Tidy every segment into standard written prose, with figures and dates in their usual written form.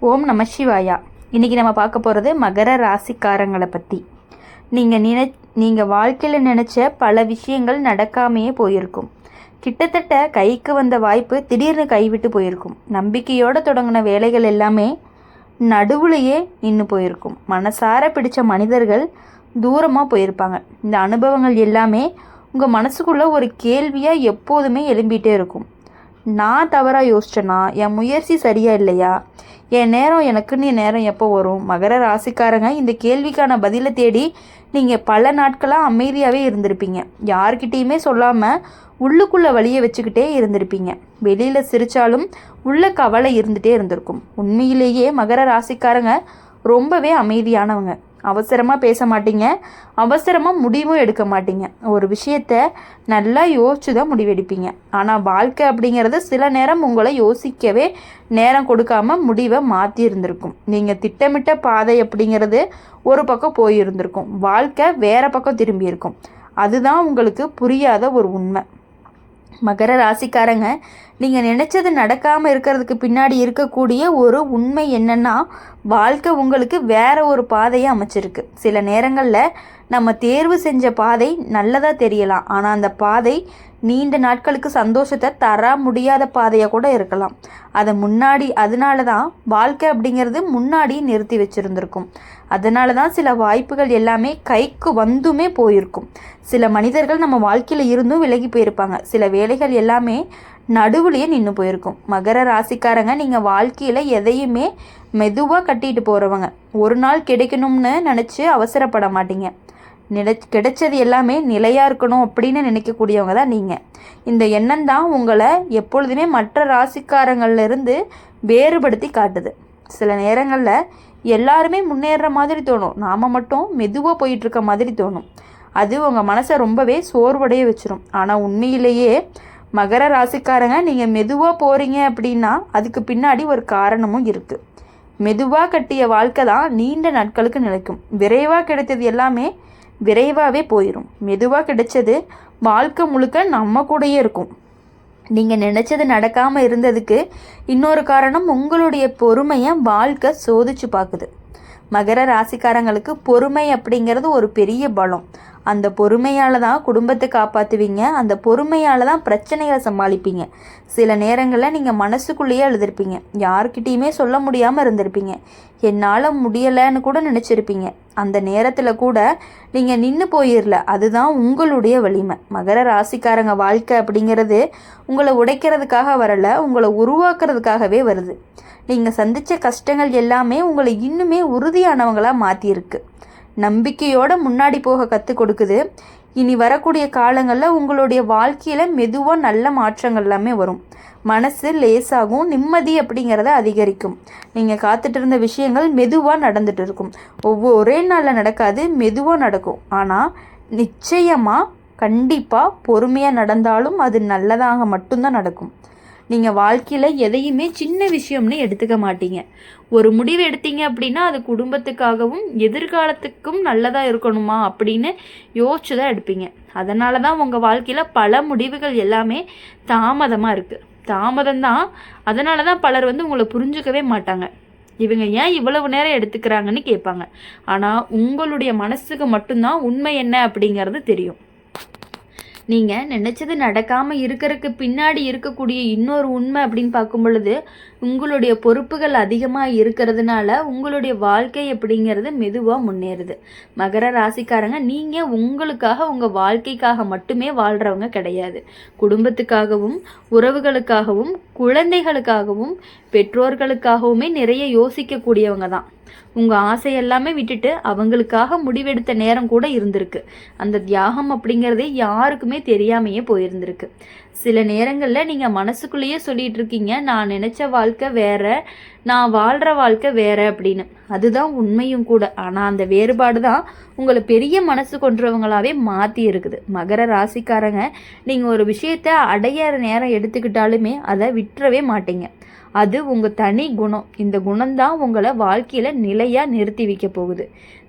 ஓம் நம சிவாயா. இன்றைக்கி நம்ம பார்க்க போகிறது மகர ராசிக்காரங்களை பற்றி. நீங்கள் வாழ்க்கையில் நினச்ச பல விஷயங்கள் நடக்காமையே போயிருக்கும். கிட்டத்தட்ட கைக்கு வந்த வாய்ப்பு திடீர்னு கைவிட்டு போயிருக்கும். நம்பிக்கையோடு தொடங்கின வேலைகள் எல்லாமே நடுவுலையே நின்று போயிருக்கும். மனசார பிடிச்ச மனிதர்கள் தூரமாக போயிருப்பாங்க. இந்த அனுபவங்கள் எல்லாமே உங்கள் மனசுக்குள்ளே ஒரு கேள்வியாக எப்போதுமே எழும்பிகிட்டே இருக்கும். நான் தவறாக யோசிச்சேனா? என் முயற்சி சரியாக இல்லையா? என் நேரம் எனக்குன்னு நேரம் எப்போ வரும்? மகர ராசிக்காரங்க இந்த கேள்விக்கான பதிலை தேடி நீங்கள் பல நாட்களாக அமைதியாகவே இருந்திருப்பீங்க. யார்கிட்டையுமே சொல்லாமல் உள்ளுக்குள்ளே வழியை வச்சுக்கிட்டே இருந்திருப்பீங்க. வெளியில் சிரித்தாலும் உள்ள கவலை இருந்துகிட்டே இருந்திருக்கும். உண்மையிலேயே மகர ராசிக்காரங்க ரொம்பவே அமைதியானவங்க. அவசரமாக பேச மாட்டீங்க, அவசரமாக முடிவும் எடுக்க மாட்டீங்க. ஒரு விஷயத்த நல்லா யோசிச்சு தான் முடிவெடுப்பீங்க. ஆனால் வாழ்க்கை அப்படிங்கிறது சில நேரம் உங்களை யோசிக்கவே நேரம் கொடுக்காம முடிவை மாற்றி இருந்திருக்கும். நீங்கள் திட்டமிட்ட பாதை அப்படிங்கிறது ஒரு பக்கம் போயிருந்திருக்கும், வாழ்க்கை வேறு பக்கம் திரும்பி இருக்கும். அதுதான் உங்களுக்கு புரியாத ஒரு உண்மை. மகர ராசிக்காரங்க, நீங்கள் நினச்சது நடக்காமல் இருக்கிறதுக்கு பின்னாடி இருக்கக்கூடிய ஒரு உண்மை என்னென்னா, வாழ்க்கை உங்களுக்கு வேற ஒரு பாதையை அமைச்சிருக்கு. சில நேரங்களில் நம்ம தேர்வு செஞ்ச பாதை நல்லதாக தெரியலாம், ஆனால் அந்த பாதை நீண்ட நாட்களுக்கு சந்தோஷத்தை தர முடியாத பாதையாக கூட இருக்கலாம். அதனால தான் வாழ்க்கை அப்படிங்கிறது முன்னாடி நிறுத்தி வச்சுருந்துருக்கும். அதனால தான் சில வாய்ப்புகள் எல்லாமே கைக்கு வந்துமே போயிருக்கும். சில மனிதர்கள் நம்ம வாழ்க்கையில் இருந்தும் விலகி போயிருப்பாங்க. சில வேலைகள் எல்லாமே நடுவுலையே நின்று போயிருக்கும். மகர ராசிக்காரங்க, நீங்கள் வாழ்க்கையில் எதையுமே மெதுவாக கட்டிட்டு போகிறவங்க. ஒரு நாள் கிடைக்கணும்னு நினச்சி அவசரப்பட மாட்டீங்க. கிடைச்சது எல்லாமே நிலையாக இருக்கணும் அப்படின்னு நினைக்கக்கூடியவங்க தான் நீங்கள். இந்த எண்ணம் தான் உங்களை எப்பொழுதுமே மற்ற ராசிக்காரங்கள்லேருந்து வேறுபடுத்தி காட்டுது. சில நேரங்களில் எல்லாருமே முன்னேற மாதிரி தோணும், நாம் மட்டும் மெதுவாக போயிட்டுருக்க மாதிரி தோணும். அது உங்கள் மனசை ரொம்பவே சோர்வடைய வச்சிரும். ஆனால் உண்மையிலேயே மகர ராசிக்காரங்க, நீங்கள் மெதுவாக போகிறீங்க அப்படின்னா அதுக்கு பின்னாடி ஒரு காரணமும் இருக்குது. மெதுவாக கட்டிய வாழ்க்கை தான் நீண்ட நாட்களுக்கு நிலைக்கும். விரைவாக கிடைத்தது எல்லாமே விரைவாகவே போயிடும். மெதுவாக கிடைச்சது வாழ்க்கை முழுக்க நம்ம கூடயே இருக்கும். நீங்கள் நினச்சது நடக்காமல் இருந்ததுக்கு இன்னொரு காரணம், உங்களுடைய பொறுமையை வாழ்க்கை சோதிச்சு பார்க்குது. மகர ராசிக்காரங்களுக்கு பொறுமை அப்படிங்கிறது ஒரு பெரிய பலம். அந்த பொறுமையால் தான் குடும்பத்தை காப்பாற்றுவீங்க. அந்த பொறுமையால் தான் பிரச்சனைகளை சமாளிப்பீங்க. சில நேரங்களில் நீங்கள் மனசுக்குள்ளேயே எழுதிருப்பீங்க, யார்கிட்டையுமே சொல்ல முடியாமல் இருந்திருப்பீங்க. என்னால் முடியலைன்னு கூட நினச்சிருப்பீங்க. அந்த நேரத்தில் கூட நீங்கள் நின்று போயிடல. அதுதான் உங்களுடைய வலிமை. மகர ராசிக்காரங்க, வாழ்க்கை அப்படிங்கிறது உங்களை உடைக்கிறதுக்காக வரலை, உங்களை உருவாக்குறதுக்காகவே வருது. நீங்கள் சந்தித்த கஷ்டங்கள் எல்லாமே உங்களை இன்னுமே உறுதியானவங்களாக மாற்றியிருக்கு. நம்பிக்கையோடு முன்னாடி போக கற்றுக் கொடுக்குது. இனி வரக்கூடிய காலங்களில் உங்களுடைய வாழ்க்கையில் மெதுவாக நல்ல மாற்றங்கள் எல்லாமே வரும். மனசு லேசாகும், நிம்மதி அப்படிங்கிறத அதிகரிக்கும். நீங்கள் காத்துட்டு இருந்த விஷயங்கள் மெதுவாக நடந்துட்டு இருக்கும். ஒரே நாளில் நடக்காது, மெதுவாக நடக்கும். ஆனால் நிச்சயமாக கண்டிப்பாக பொறுமையாக நடந்தாலும் அது நல்லதாக மட்டும்தான் நடக்கும். நீங்கள் வாழ்க்கையில் எதையுமே சின்ன விஷயம்னு எடுத்துக்க மாட்டீங்க. ஒரு முடிவு எடுத்தீங்க அப்படின்னா அது குடும்பத்துக்காகவும் எதிர்காலத்துக்கும் நல்லதாக இருக்கணுமா அப்படின்னு யோசிச்சு தான் எடுப்பீங்க. அதனால தான் உங்கள் வாழ்க்கையில் பல முடிவுகள் எல்லாமே தாமதமாக இருக்குது. தாமதம்தான். அதனால தான் பலர் உங்களை புரிஞ்சுக்கவே மாட்டாங்க. இவங்க ஏன் இவ்வளவு நேரம் எடுத்துக்கிறாங்கன்னு கேட்பாங்க. ஆனால் உங்களுடைய மனசுக்கு மட்டும்தான் உண்மை என்ன அப்படிங்கிறது தெரியும். நீங்கள் நினச்சது நடக்காமல் இருக்கிறதுக்கு பின்னாடி இருக்கக்கூடிய இன்னொரு உண்மை அப்படின்னு பார்க்கும் பொழுது, உங்களுடைய பொறுப்புகள் அதிகமாக இருக்கிறதுனால உங்களுடைய வாழ்க்கை அப்படிங்கிறது மெதுவாக முன்னேறுது. மகர ராசிக்காரங்க, நீங்கள் உங்களுக்காக உங்கள் வாழ்க்கைக்காக மட்டுமே வாழ்கிறவங்க கிடையாது. குடும்பத்துக்காகவும் உறவுகளுக்காகவும் குழந்தைகளுக்காகவும் பெற்றோர்களுக்காகவுமே நிறைய யோசிக்கக்கூடியவங்க தான். உங்கள் ஆசை எல்லாமே விட்டுட்டு அவங்களுக்காக முடிவெடுத்த நேரம் கூட இருந்திருக்கு. அந்த தியாகம் அப்படிங்கிறதே யாருக்குமே தெரியாமையே போயிருந்திருக்கு. சில நேரங்களில் நீங்கள் மனசுக்குள்ளேயே சொல்லிகிட்டு இருக்கீங்க, நான் நினச்ச வாழ்க்கை வேற, நான் வாழ்கிற வாழ்க்கை வேற அப்படின்னு. அதுதான் உண்மையும் கூட. ஆனால் அந்த வேறுபாடு தான் உங்களை பெரிய மனசு கொண்டவங்களாவே மாற்றி இருக்குது. மகர ராசிக்காரங்க, நீங்கள் ஒரு விஷயத்தை அடையிற நேரம் எடுத்துக்கிட்டாலுமே அதை விட்டுறவே மாட்டீங்க. அது உங்கள் தனி குணம். இந்த குணம்தான் உங்களை வாழ்க்கையில் நிலையாக நிறுத்தி வைக்க போகுது.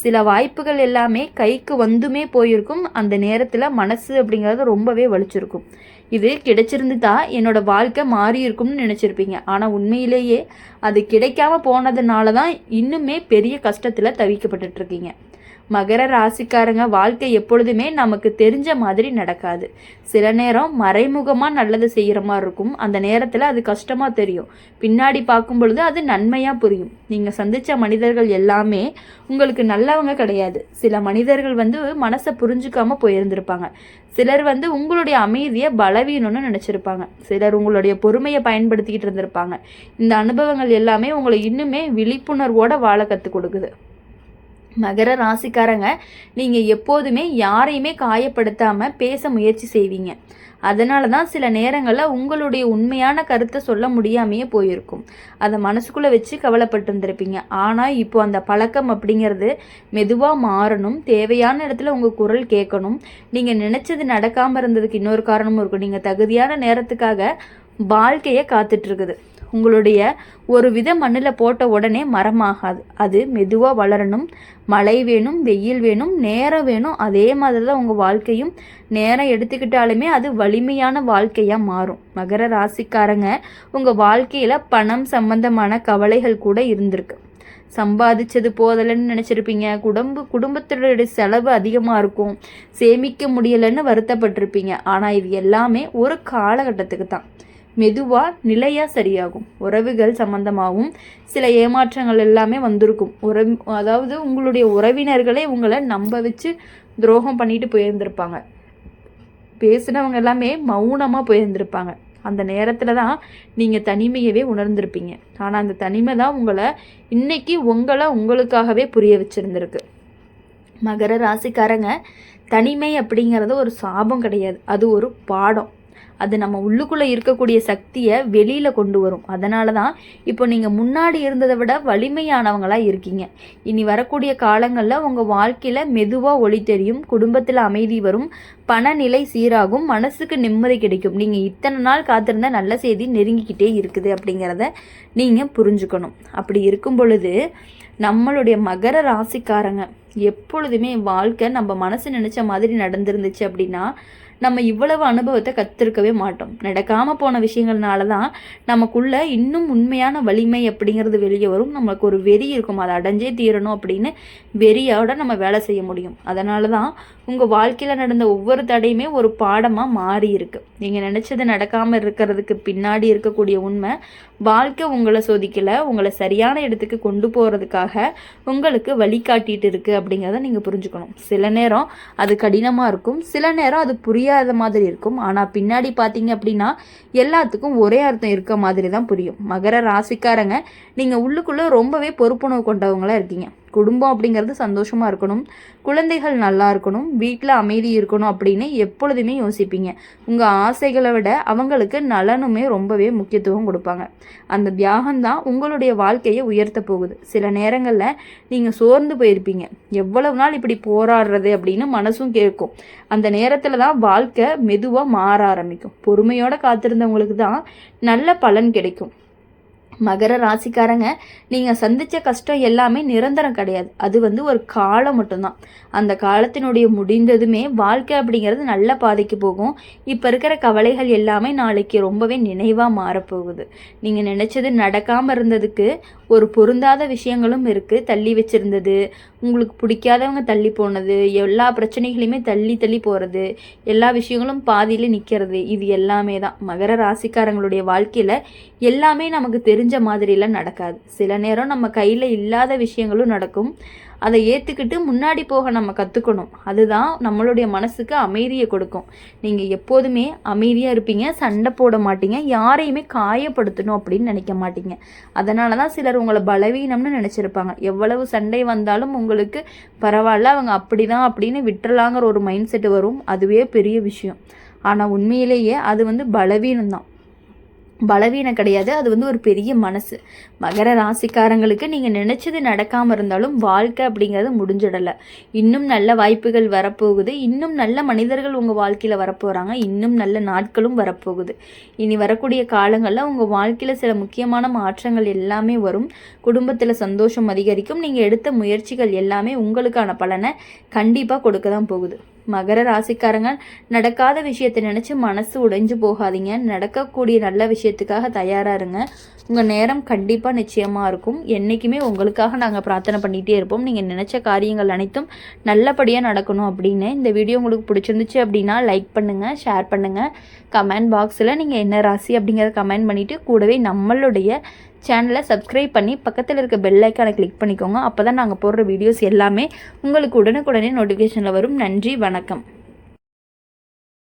சில வாய்ப்புகள் எல்லாமே கைக்கு வந்துமே போயிருக்கும். அந்த நேரத்தில் மனசு அப்படிங்கிறது ரொம்பவே வலிச்சிருக்கும். இது கிடைச்சிருந்துதா என்னோட வாழ்க்கை மாறி இருக்கும்னு நினச்சிருப்பீங்க. ஆனால் உண்மையிலேயே அது கிடைக்காம போனதுனால தான் இன்னுமே பெரிய கஷ்டத்தில் தவிக்கப்பட்டுட்ருக்கீங்க. மகர ராசிக்காரங்க வாழ்க்கை எப்பொழுதுமே நமக்கு தெரிஞ்ச மாதிரி நடக்காது. சில நேரம் மறைமுகமாக நல்லது செய்கிற மாதிரி இருக்கும். அந்த நேரத்தில் அது கஷ்டமாக தெரியும். பின்னாடி பார்க்கும் பொழுது அது நன்மையாக புரியும். நீங்கள் சந்தித்த மனிதர்கள் எல்லாமே உங்களுக்கு நல்லவங்க கிடையாது. சில மனிதர்கள் மனசை புரிஞ்சுக்காம போயிருந்திருப்பாங்க. சிலர் உங்களுடைய அமைதியை பலவீனம்னு நினச்சிருப்பாங்க. சிலர் உங்களுடைய பொறுமையை பயன்படுத்திக்கிட்டு இருந்திருப்பாங்க. இந்த அனுபவங்கள் எல்லாமே உங்களை இன்னுமே விழிப்புணர்வோடு வாழ கற்றுக் கொடுக்குது. மகர ராசிக்காரங்க, நீங்கள் எப்போதுமே யாரையுமே காயப்படுத்தாமல் பேச முயற்சி செய்வீங்க. அதனால தான் சில நேரங்களில் உங்களுடைய உண்மையான கருத்தை சொல்ல முடியாமையே போயிருக்கும். அதை மனசுக்குள்ளே வச்சு கவலைப்பட்டுருந்துருப்பீங்க. ஆனால் இப்போ அந்த பழக்கம் அப்படிங்கிறது மெதுவாக மாறணும். தேவையான இடத்துல உங்கள் குரல் கேட்கணும். நீங்கள் நினச்சது நடக்காமல் இருந்ததுக்கு இன்னொரு காரணமும் இருக்கும். நீங்கள் தகுதியான நேரத்துக்காக வாழ்க்கையை காத்துட்ருக்குது. உங்களுடைய ஒரு வித மண்ணில் போட்ட உடனே மரமாகாது. அது மெதுவாக வளரணும். மழை வேணும், வெயில் வேணும், நேரம் வேணும். அதே மாதிரி தான் உங்கள் வாழ்க்கையும் நேரம் எடுத்துக்கிட்டாலுமே அது வலிமையான வாழ்க்கையாக மாறும். மகர ராசிக்காரங்க, உங்கள் வாழ்க்கையில் பணம் சம்பந்தமான கவலைகள் கூட இருந்திருக்கு. சம்பாதிச்சது போதலைன்னு நினச்சிருப்பீங்க. குடும்பத்தினுடைய செலவு அதிகமாக இருக்கும். சேமிக்க முடியலைன்னு வருத்தப்பட்டிருப்பீங்க. ஆனால் இது எல்லாமே ஒரு காலகட்டத்துக்கு தான். மெதுவாக நிலையாக சரியாகும். உறவுகள் சம்பந்தமாகவும் சில ஏமாற்றங்கள் எல்லாமே வந்திருக்கும். அதாவது உங்களுடைய உறவினர்களே உங்களை நம்ப வச்சு துரோகம் பண்ணிட்டு போயிருந்திருப்பாங்க. பேசினவங்க எல்லாமே மௌனமாக போயிருந்திருப்பாங்க. அந்த நேரத்தில் தான் நீங்கள் தனிமையவே உணர்ந்திருப்பீங்க. ஆனால் அந்த தனிமை தான் இன்னைக்கு உங்களுக்காகவே புரிய வச்சுருந்துருக்கு. மகர ராசிக்காரங்க, தனிமை அப்படிங்கிறது ஒரு சாபம் கிடையாது. அது ஒரு பாடம். அது நம்ம உள்ளுக்குள்ளே இருக்கக்கூடிய சக்தியை வெளியில் கொண்டு வரும். அதனால தான் இப்போ நீங்கள் முன்னாடி இருந்ததை விட வலிமையானவங்களாக இருக்கீங்க. இனி வரக்கூடிய காலங்களில் உங்கள் வாழ்க்கையில் மெதுவாக ஒளி தெரியும். குடும்பத்தில் அமைதி வரும். பணநிலை சீராகும். மனசுக்கு நிம்மதி கிடைக்கும். நீங்கள் இத்தனை நாள் காத்திருந்த நல்ல செய்தி நெருங்கிக்கிட்டே இருக்குது அப்படிங்கிறத நீங்கள் புரிஞ்சுக்கணும். அப்படி இருக்கும் பொழுது நம்மளுடைய மகர ராசிக்காரங்க எப்பொழுதுமே வாழ்க்கை நம்ம மனசு நினச்ச மாதிரி நடந்துருந்துச்சு அப்படின்னா நம்ம இவ்வளவு அனுபவத்தை கற்றுருக்கவே மாட்டோம். நடக்காமல் போன விஷயங்கள்னால தான் நமக்குள்ள இன்னும் உண்மையான வலிமை அப்படிங்கிறது வெளியே வரும். நம்மளுக்கு ஒரு வெறி இருக்கும். அதை அடைஞ்சே தீரணும் அப்படின்னு வெறியோட நம்ம வேலை செய்ய முடியும். அதனால தான் உங்கள் வாழ்க்கையில் நடந்த ஒவ்வொரு தடையுமே ஒரு பாடமாக மாறி இருக்கு. நீங்கள் நினச்சது நடக்காமல் இருக்கிறதுக்கு பின்னாடி இருக்கக்கூடிய உண்மை, வாழ்க்கை உங்களை சோதிக்கலை, உங்களை சரியான இடத்துக்கு கொண்டு போகிறதுக்காக உங்களுக்கு வழிகாட்டிட்டு இருக்குது அப்படிங்கிறத நீங்கள் புரிஞ்சுக்கணும். சில நேரம் அது கடினமாக இருக்கும். சில நேரம் அது புரியாத மாதிரி இருக்கும். ஆனால் பின்னாடி பார்த்தீங்க அப்படின்னா எல்லாத்துக்கும் ஒரே அர்த்தம் இருக்க மாதிரி தான் புரியும். மகர ராசிக்காரங்க, நீங்கள் உள்ளுக்குள்ளே ரொம்பவே பொறுப்புணர்வு கொண்டவங்களாக இருக்கீங்க. குடும்பம் அப்படிங்கிறது சந்தோஷமாக இருக்கணும், குழந்தைகள் நல்லா இருக்கணும், வீட்டில் அமைதி இருக்கணும் அப்படின்னு எப்பொழுதுமே யோசிப்பீங்க. உங்கள் ஆசைகளை விட அவங்களுக்கு நலனுமே ரொம்பவே முக்கியத்துவம் கொடுப்பாங்க. அந்த தியாகம்தான் உங்களுடைய வாழ்க்கையை உயர்த்த போகுது. சில நேரங்களில் நீங்கள் சோர்ந்து போயிருப்பீங்க. எவ்வளவு நாள் இப்படி போராடுறது அப்படின்னு மனசும் கேட்கும். அந்த நேரத்தில் தான் வாழ்க்கை மெதுவாக மாற ஆரம்பிக்கும். பொறுமையோடு காத்திருந்தவங்களுக்கு தான் நல்ல பலன் கிடைக்கும். மகர ராசிக்காரங்க, நீங்கள் சந்தித்த கஷ்டம் எல்லாமே நிரந்தரம் கிடையாது. அது ஒரு காலம் மட்டும்தான். அந்த காலத்தினுடைய முடிந்ததுமே வாழ்க்கை அப்படிங்கிறது நல்ல பாதைக்கு போகும். இப்போ இருக்கிற கவலைகள் எல்லாமே நாளைக்கு ரொம்பவே நினைவாக மாறப்போகுது. நீங்கள் நினச்சது நடக்காமல் இருந்ததுக்கு ஒரு பொருந்தாத விஷயங்களும் இருக்குது. தள்ளி வச்சுருந்தது, உங்களுக்கு பிடிக்காதவங்க தள்ளி போனது, எல்லா பிரச்சனைகளையுமே தள்ளி தள்ளி போகிறது, எல்லா விஷயங்களும் பாதியில் நிற்கிறது, இது எல்லாமே தான். மகர ராசிக்காரங்களுடைய வாழ்க்கையில் எல்லாமே நமக்கு தெரிஞ்ச மாதிரிலாம் நடக்காது. சில நேரம் நம்ம கையில் இல்லாத விஷயங்களும் நடக்கும். அதை ஏற்றுக்கிட்டு முன்னாடி போக நம்ம கற்றுக்கணும். அதுதான் நம்மளுடைய மனசுக்கு அமைதியை கொடுக்கும். நீங்கள் எப்போதுமே அமைதியாக இருப்பீங்க, சண்டை போட மாட்டீங்க, யாரையுமே காயப்படுத்தணும் அப்படின்னு நினைக்க மாட்டீங்க. அதனால தான் சிலர் உங்களை பலவீனம்னு நினச்சிருப்பாங்க. எவ்வளவு சண்டை வந்தாலும் உங்களுக்கு பரவாயில்ல, அவங்க அப்படி தான் அப்படின்னு விட்டுறலாங்கிற ஒரு மைண்ட் செட்டு வரும். அதுவே பெரிய விஷயம். ஆனால் உண்மையிலேயே அது பலவீனம்தான். பலவீனம் கிடையாது, அது ஒரு பெரிய மனசு. மகர ராசிக்காரங்களுக்கு நீங்கள் நினச்சது நடக்காமல் இருந்தாலும் வாழ்க்கை அப்படிங்கிறது முடிஞ்சிடலை. இன்னும் நல்ல வாய்ப்புகள் வரப்போகுது, இன்னும் நல்ல மனிதர்கள் உங்கள் வாழ்க்கையில் வரப்போகிறாங்க, இன்னும் நல்ல நாட்களும் வரப்போகுது. இனி வரக்கூடிய காலங்களில் உங்கள் வாழ்க்கையில் சில முக்கியமான மாற்றங்கள் எல்லாமே வரும். குடும்பத்தில் சந்தோஷம் அதிகரிக்கும். நீங்கள் எடுத்த முயற்சிகள் எல்லாமே உங்களுக்கான பலனை கண்டிப்பாக கொடுக்க தான் போகுது. மகர ராசிக்காரங்க நடக்காத விஷயத்தை நினச்சி மனசு உடைஞ்சு போகாதீங்க. நடக்கக்கூடிய நல்ல விஷயத்துக்காக தயாராக இருங்க. உங்கள் நேரம் கண்டிப்பாக நிச்சயமாக இருக்கும். என்றைக்குமே உங்களுக்காக நாங்கள் பிரார்த்தனை பண்ணிகிட்டே இருப்போம். நீங்கள் நினச்ச காரியங்கள் அனைத்தும் நல்லபடியாக நடக்கணும் அப்படின்னு. இந்த வீடியோ உங்களுக்கு பிடிச்சிருந்துச்சு அப்படின்னா லைக் பண்ணுங்கள், ஷேர் பண்ணுங்கள். கமெண்ட் பாக்ஸில் நீங்கள் என்ன ராசி அப்படிங்கிறத கமெண்ட் பண்ணிவிட்டு கூடவே நம்மளுடைய சேனலை சப்ஸ்கிரைப் பண்ணி பக்கத்தில் இருக்க பெல் ஐக்கானை கிளிக் பண்ணிக்கோங்க. அப்போ தான் நாங்கள் போடுற வீடியோஸ் எல்லாமே உங்களுக்கு உடனுக்குடனே நோட்டிஃபிகேஷனில் வரும். நன்றி, வணக்கம்.